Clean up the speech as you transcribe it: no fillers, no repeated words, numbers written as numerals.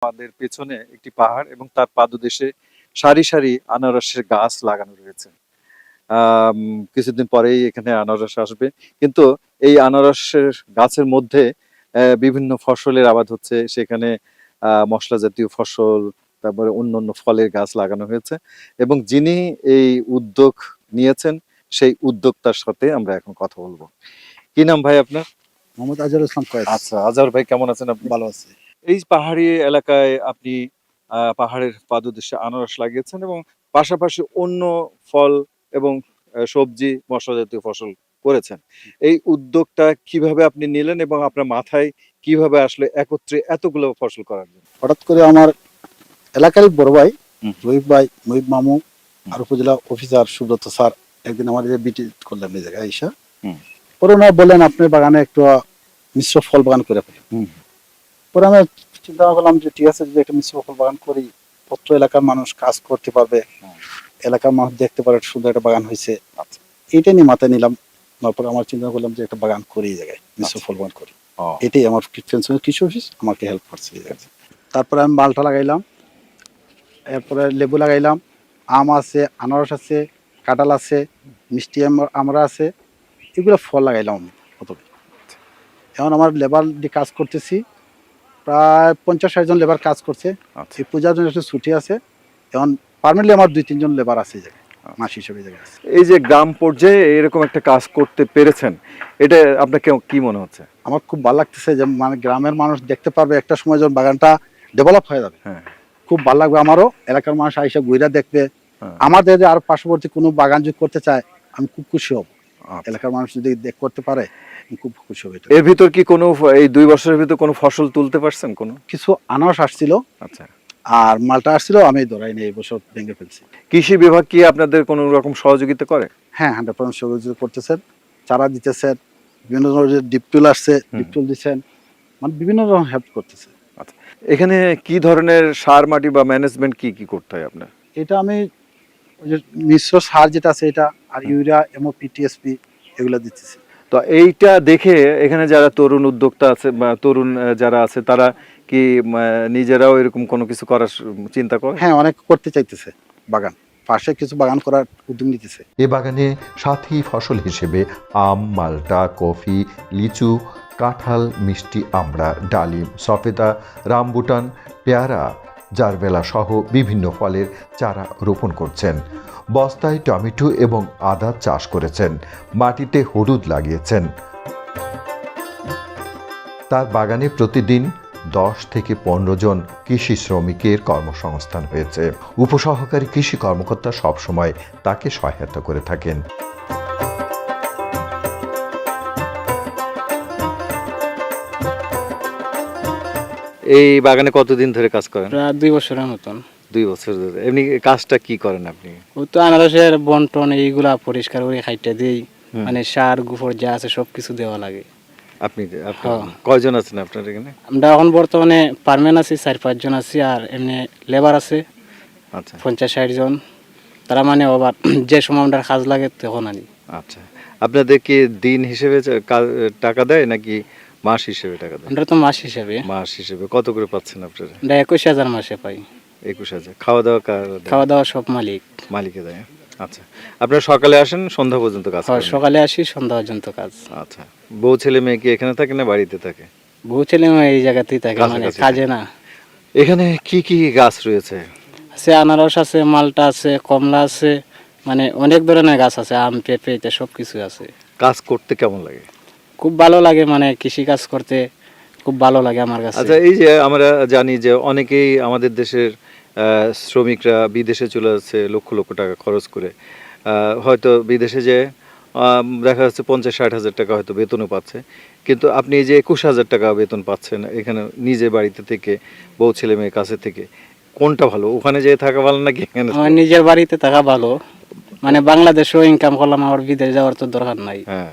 আমাদের পেছনে একটি পাহাড় এবং তার পাদদেশে সারি সারি আনারসের গাছ লাগানো রয়েছে। কিছুদিন পরেই এখানে আনারস আসবে, কিন্তু এই আনারসের গাছের মধ্যে বিভিন্ন ফসলের আবাদ হচ্ছে। সেখানে মশলা জাতীয় ফসল, তারপরে অন্যান্য ফলের গাছ লাগানো হয়েছে এবং যিনি এই উদ্যোগ নিয়েছেন সেই উদ্যোক্তার সাথে আমরা এখন কথা বলবো। কি নাম ভাই আপনার? মোহাম্মদ আজহারুল ইসলাম কয়েস। আচ্ছা, আজহার ভাই কেমন আছেন আপনি? ভালো আছি। এই পাহাড়ি এলাকায় আপনি পাহাড়ের পাদদেশে আনারস লাগিয়েছেন এবং পাশাপাশি অন্য ফল এবং সবজি মশলা জাতীয় ফসল করেছেন। এই উদ্যোগটা কিভাবে আপনি নিলেন এবং আপনার মাথায় কিভাবে আসলে একত্রে এতগুলো ফসল করার জন্য? হঠাৎ করে আমার এলাকারই বড় ভাই হুম। রহিব ভাই, মহিব মামু আর উপজেলা অফিসার সুব্রত স্যার একদিন আমাদের ভিজিট করলেন এই জায়গায় আইসা। হুম। পরে ওনারা বললেন আপনার বাগানে একটু মিশ্র ফল বাগান করে ফেলেন। হুম। পরে আমি চিন্তা করলাম যে ঠিক আছে, যদি একটা মিশ্র ফল বাগান করি, পত্র এলাকার মানুষ কাজ করতে পারবে, এলাকার মানুষ দেখতে পারে সুন্দর একটা বাগান হয়েছে। আচ্ছা। এইটা নিয়ে মাথায় নিলাম। তারপর আমার চিন্তা করলাম যে একটা বাগান করি এই জায়গায়, মিশ্র ফল বাগান করি। এটাই আমার কৃষি অফিস আমাকে হেল্প করছে। তারপরে আমি মালটা লাগাইলাম, এরপরে লেবু লাগাইলাম, আম আছে, আনারস আছে, কাঁঠাল আছে, মিষ্টি আমরা আছে, এগুলো ফল লাগাইলাম আমি প্রথমে। এখন আমার লেবার দিয়ে কাজ করতেছি, প্রায় 50-60 জন লেবার কাজ করছে। এই পূজার জন্য একটু ছুটি আছে, এখন পার্মানেন্টলি আমার 2-3 জন লেবার আছে এই জায়গায়, মাস হিসেবে জায়গায় আছে। এই যে গ্রাম পর্যায়ে এরকম একটা কাজ করতে পেরেছেন, এটা আপনাকে কি মনে হচ্ছে? আমার খুব ভালো লাগতেছে যে মানে গ্রামের মানুষ দেখতে পারবে একটা সময় যখন বাগানটা ডেভেলপ হয়ে যাবে। হ্যাঁ। খুব ভালো লাগবে আমারও, এলাকার মানুষ আইসা ঘুরে দেখবে। আমাদের আর পার্শ্ববর্তী কোনো বাগান যদি করতে চায় আমি খুব খুশি হব। এলাকার মানুষ যদি করতে পারে আমি খুব খুশি হব। এর ভিতর কি কোনো এই 2 বছরের ভিতর কোনো ফসল তুলতে পারছেন কোনো? কিছু আনারস আসছিল, আচ্ছা, আর মালটা আসছিল, আমি ধরাই নিয়ে এই বছর ভেঙে ফেলছি। কৃষি বিভাগ কি আপনাদের কোনো রকম সহযোগিতা করে? হ্যাঁ, 100% সহযোগিতা করতেছেন, চারা দিতেছেন, বিভিন্ন ধরনের ডিপটুল আসছে, ডিপটুল দিচ্ছেন, মানে বিভিন্ন রকম হেল্প করতেছে। আচ্ছা, এখানে কি ধরনের সার মাটি বা ম্যানেজমেন্ট কি কি করতে হয় আপনার? এটা আমি ওই যে মিশ্র সার যেটা আছে এটা, আর ইউরিয়া, এমওপি, টিএসপি এগুলো দিতেছি। তো এইটা দেখে এখানে যারা তরুণ উদ্যোক্তা আছে বা তরুণ যারা আছে তারা কি নিজেরাও এরকম কোনো কিছু করার চিন্তা করে? হ্যাঁ, অনেক করতে চাইতেছে, বাগান পাশে কিছু বাগান করার উদ্যোগ নিতেছে। এ বাগানে সাথী ফসল হিসেবে আম, মালটা, কফি, লিচু, কাঁঠাল, মিষ্টি আমড়া, ডালিম, সফেদা, রামবুটান, পেয়ারা, জারবেলা সহ বিভিন্ন ফলের চারা রোপণ করছেন। বস্তায় টমেটো এবং আদা চাষ করেছেন, মাটিতে হলুদ লাগিয়েছেন। তার বাগানে প্রতিদিন 10 থেকে 15 জন কৃষি শ্রমিকের কর্মসংস্থান হয়েছে। উপসহকারী কৃষি কর্মকর্তা সবসময় তাকে সহায়তা করে থাকেন। এই বাগানে কতদিন ধরে কাজ করেন? প্রায় 2 বছরের মতন। 2 বছর ধরে। এমনি কাজটা কি করেন আপনি? ও তো আনারসের বন্টন এইগুলা পরিষ্কার করে খাইতে দেই, মানে সার গোবর যা আছে সবকিছু দেওয়া লাগে। আপনি কয়জন আছেন আপনার এখানে? আমরা এখন বর্তমানে পারমেন্ট আছি 4-5 জন আছি, আর এমনি লেবার আছে আচ্ছা 50-60 জন। তারা মানে আবার যে সময় আমরা কাজ লাগে তখন আনি। আচ্ছা, আপনাদের কি দিন হিসেবে টাকা দেয় নাকি মাস হিসেবে টাকা দেয়? আমরা তো মাস হিসাবে। মাস হিসেবে কত করে পাচ্ছেন আপনারা? আমরা 21,000 মাসে পাই। 21,000। খাওয়া দাওয়া কার দেয়? খাওয়া দাওয়া সব মালিক। মালিকে দেয়। আচ্ছা, আপনারা সকালে আসেন সন্ধ্যা পর্যন্ত কাজ হয়, করেন? সকালে আসি সন্ধ্যা পর্যন্ত কাজ। আচ্ছা, বউ ছেলে মেয়ে কি এখানে থাকে না বাড়িতে থাকে? বউ ছেলে মেয়ে এই জায়গাতেই থাকে, মানে কাছাকাছি কাজে না। এখানে কি কি গাছ রয়েছে? আছে আনারস আছে, মালটা আছে, কমলা আছে, মানে অনেক ধরনের গাছ আছে, আম, পেঁপে, এটা সব কিছু আছে। কাজ করতে কেমন লাগে? খুব ভালো লাগে, মানে কৃষি কাজ করতে খুব ভালো লাগে আমার কাছে। আচ্ছা, এই যে আমরা জানি যে অনেকেই আমাদের দেশের শ্রমিকরা বিদেশে চলে যাচ্ছে লক্ষ লক্ষ টাকা খরচ করে, হয়তো বিদেশে যে দেখা যাচ্ছে 50-60 হাজার টাকা হয়তো বেতনও পাচ্ছে, কিন্তু আপনি এই যে 21,000 টাকা বেতন পাচ্ছেন এখানে নিজে বাড়িতে থেকে, বউ ছেলে মেয়ের কাছে থেকে, কোনটা ভালো? ওখানে যেয়ে থাকা ভালো নাকি এখানে? আমার নিজের বাড়িতে থাকা ভালো, মানে বাংলাদেশেও ইনকাম করলাম, আমার বিদেশ যাওয়ার তো দরকার নাই। হ্যাঁ,